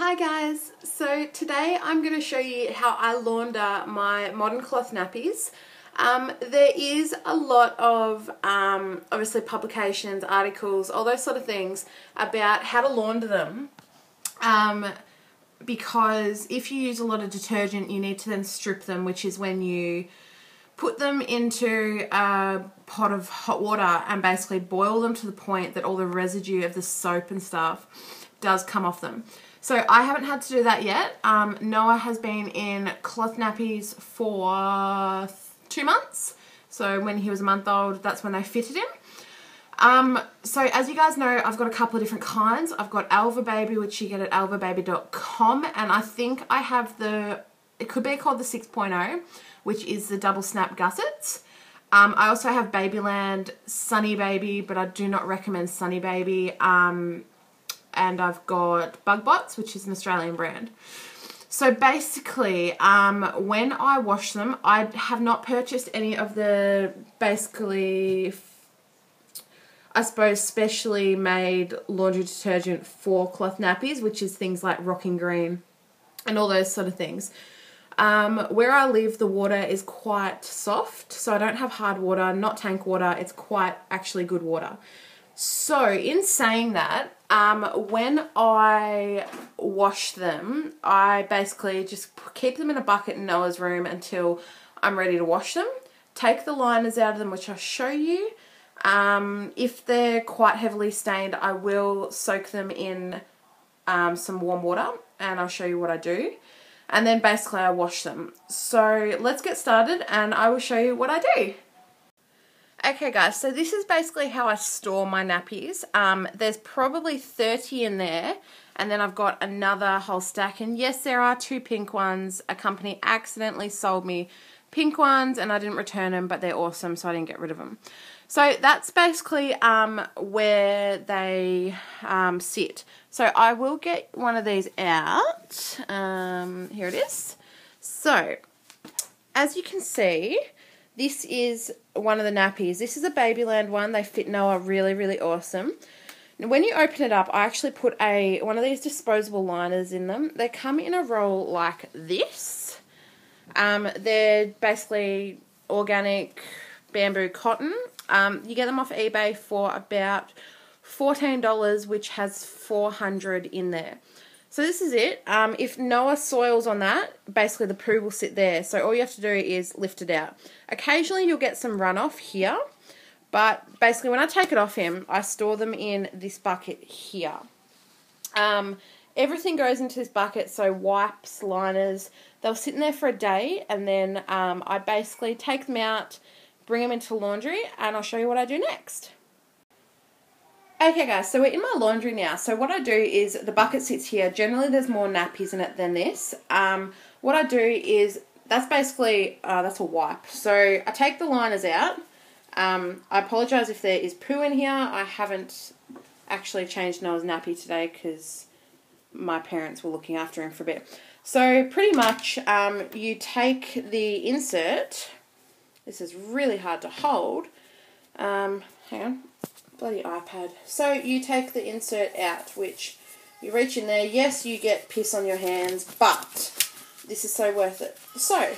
Hi guys, so today I'm going to show you how I launder my modern cloth nappies. There is a lot of obviously publications, articles, all those sort of things about how to launder them, because if you use a lot of detergent you need to then strip them, which is when you put them into a pot of hot water and basically boil them to the point that all the residue of the soap and stuff does come off them. So I haven't had to do that yet. Noah has been in cloth nappies for 2 months. So when he was a month old, that's when they fitted him. So as you guys know, I've got a couple of different kinds. I've got Alva Baby, which you get at alvababy.com, and I think I have it could be called the 6.0, which is the double snap gussets. I also have Babyland Sunny Baby, but I do not recommend Sunny Baby. And I've got Bug Bots, which is an Australian brand. So basically, when I wash them, I have not purchased any of the basically, I suppose, specially made laundry detergent for cloth nappies, which is things like Rocking Green and all those sort of things. Where I live, the water is quite soft, so I don't have hard water, not tank water. It's quite actually good water. So in saying that, when I wash them, I basically just keep them in a bucket in Noah's room until I'm ready to wash them. Take the liners out of them, which I'll show you. If they're quite heavily stained, I will soak them in some warm water, and I'll show you what I do. And then basically I wash them. So let's get started and I will show you what I do. Okay guys, so this is basically how I store my nappies. There's probably 30 in there, and then I've got another whole stack, and yes, there are 2 pink ones. A company accidentally sold me pink ones and I didn't return them, but they're awesome, so I didn't get rid of them. So that's basically where they sit. So I will get one of these out. Here it is. So as you can see, this is one of the nappies. This is a Babyland one. They fit Noah really, really awesome. Now, when you open it up, I actually put one of these disposable liners in them. They come in a roll like this. They're basically organic bamboo cotton. You get them off eBay for about $14, which has 400 in there. So this is it. If Noah soils on that, basically the poo will sit there. So all you have to do is lift it out. Occasionally you'll get some runoff here, but basically when I take it off him, I store them in this bucket here. Everything goes into this bucket, so wipes, liners, they'll sit in there for a day, and then I basically take them out, bring them into laundry, and I'll show you what I do next. Okay guys, so we're in my laundry now. So what I do is the bucket sits here. Generally there's more nappies in it than this. What I do is, that's basically, that's a wipe. So I take the liners out. I apologise if there is poo in here. I haven't actually changed Noah's nappy today because my parents were looking after him for a bit. So pretty much you take the insert. This is really hard to hold. Hang on. Bloody iPad. So you take the insert out, which you reach in there. Yes, you get piss on your hands, but this is so worth it. So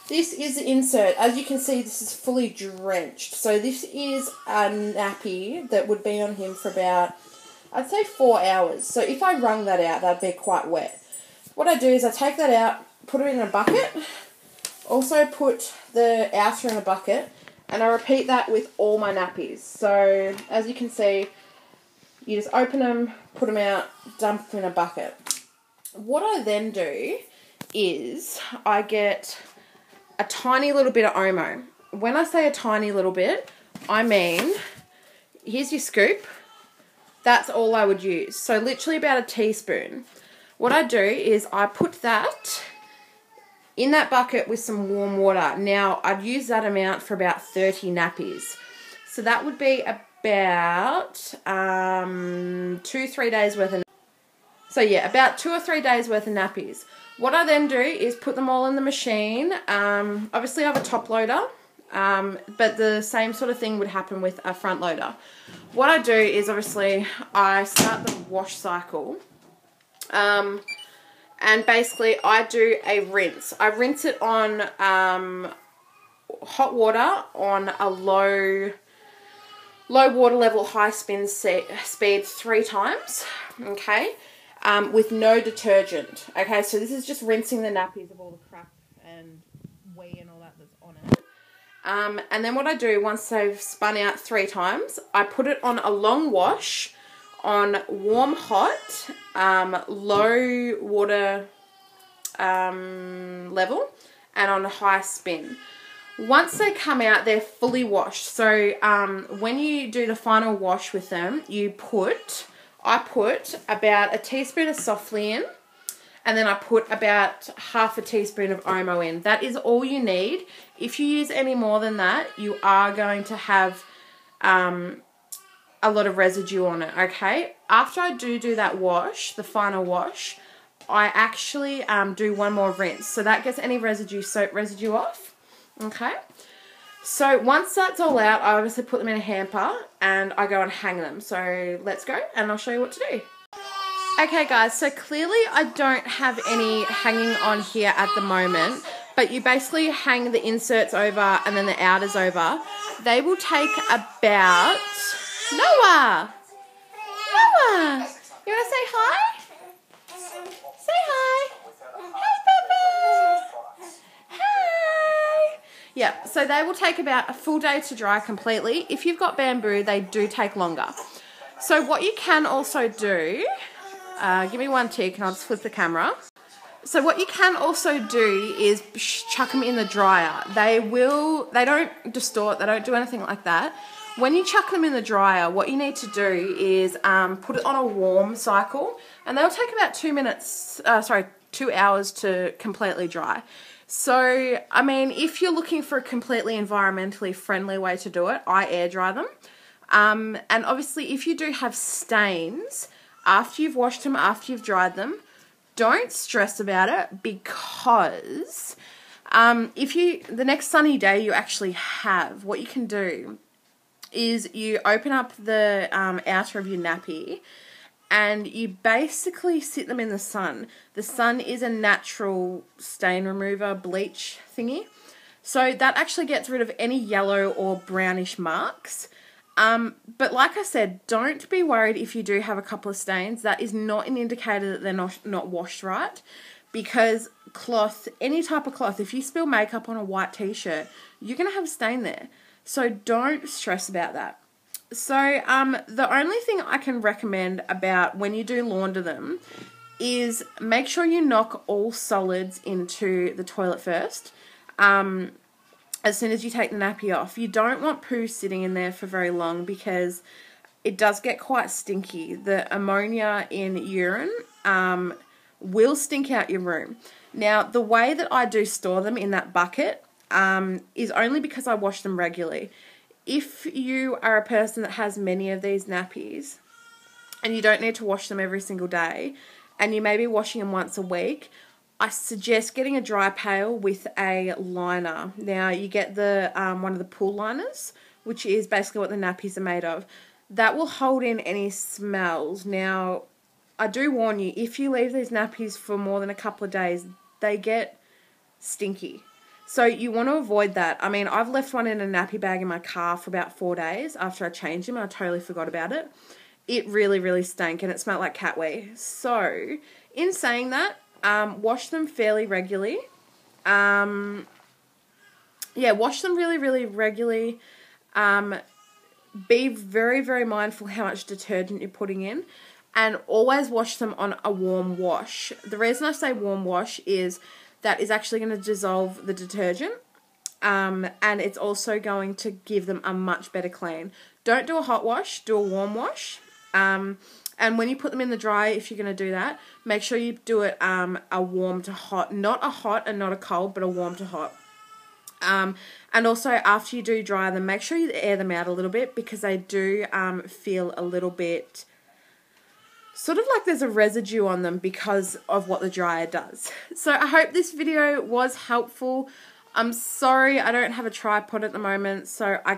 this is the insert. As you can see, this is fully drenched. So this is a nappy that would be on him for about, I'd say 4 hours. So if I wrung that out, that'd be quite wet. What I do is I take that out, put it in a bucket, also put the outer in a bucket, and I repeat that with all my nappies. So, as you can see, you just open them, put them out, dump them in a bucket. What I then do is I get a tiny little bit of Omo. When I say a tiny little bit, I mean, here's your scoop. That's all I would use. So, literally about a teaspoon. What I do is I put that in that bucket with some warm water. Now, I'd use that amount for about 30 nappies. So that would be about 2-3 days worth of. So yeah, about 2 or 3 days worth of nappies. What I then do is put them all in the machine. Obviously I have a top loader, but the same sort of thing would happen with a front loader. What I do is obviously I start the wash cycle. And basically I do a rinse. I rinse it on hot water on a low water level, high spin speed 3 times, okay, with no detergent. Okay, so this is just rinsing the nappies of all the crap and wee and all that's on it. And then what I do, once they've spun out 3 times, I put it on a long wash on warm hot, low water level, and on a high spin. Once they come out, they're fully washed. So when you do the final wash with them, I put about a teaspoon of Softly in, and then I put about half a teaspoon of Omo in. That is all you need. If you use any more than that, you are going to have a lot of residue on it, okay? After I do that wash, the final wash, I actually do one more rinse. So that gets any soap residue off, okay? So once that's all out, I obviously put them in a hamper and I go and hang them. So let's go and I'll show you what to do. Okay guys, so clearly I don't have any hanging on here at the moment, but you basically hang the inserts over and then the outers over. They will take about... Noah! Noah! You want to say hi? Say hi. Hey, Papa. Hi. Yeah, so they will take about a full day to dry completely. If you've got bamboo, they do take longer. So what you can also do, give me one tick and I'll just flip the camera. So what you can also do is chuck them in the dryer. They don't distort, they don't do anything like that. When you chuck them in the dryer, what you need to do is put it on a warm cycle, and they'll take about 2 hours to completely dry. So, I mean, if you're looking for a completely environmentally friendly way to do it, I air dry them. And obviously, if you do have stains, after you've washed them, after you've dried them, don't stress about it, because the next sunny day you actually have, what you can do is you open up the outer of your nappy and you basically sit them in the sun. The sun is a natural stain remover bleach thingy. So that actually gets rid of any yellow or brownish marks. But like I said, don't be worried if you do have a couple of stains. That is not an indicator that they're not washed right. Because cloth, any type of cloth, if you spill makeup on a white t-shirt, you're going to have a stain there. So don't stress about that. So the only thing I can recommend about when you do launder them is make sure you knock all solids into the toilet first. As soon as you take the nappy off. You don't want poo sitting in there for very long because it does get quite stinky. The ammonia in urine will stink out your room. Now, the way that I do store them in that bucket is only because I wash them regularly. If you are a person that has many of these nappies and you don't need to wash them every single day and you may be washing them once a week, I suggest getting a dry pail with a liner. Now, you get the one of the pool liners, which is basically what the nappies are made of. That will hold in any smells. Now, I do warn you, if you leave these nappies for more than a couple of days, they get stinky. So you want to avoid that. I mean, I've left one in a nappy bag in my car for about 4 days after I changed them and I totally forgot about it. It really, really stank and it smelled like cat wee. So, in saying that, wash them fairly regularly. Yeah, wash them really, really regularly. Be very, very mindful how much detergent you're putting in. And always wash them on a warm wash. The reason I say warm wash is that is actually going to dissolve the detergent. And it's also going to give them a much better clean. Don't do a hot wash, do a warm wash. And when you put them in the dryer, if you're going to do that, make sure you do it a warm to hot. Not a hot and not a cold, but a warm to hot. And also, after you do dry them, make sure you air them out a little bit because they do feel a little bit... sort of like there's a residue on them because of what the dryer does. So I hope this video was helpful. I'm sorry I don't have a tripod at the moment, so I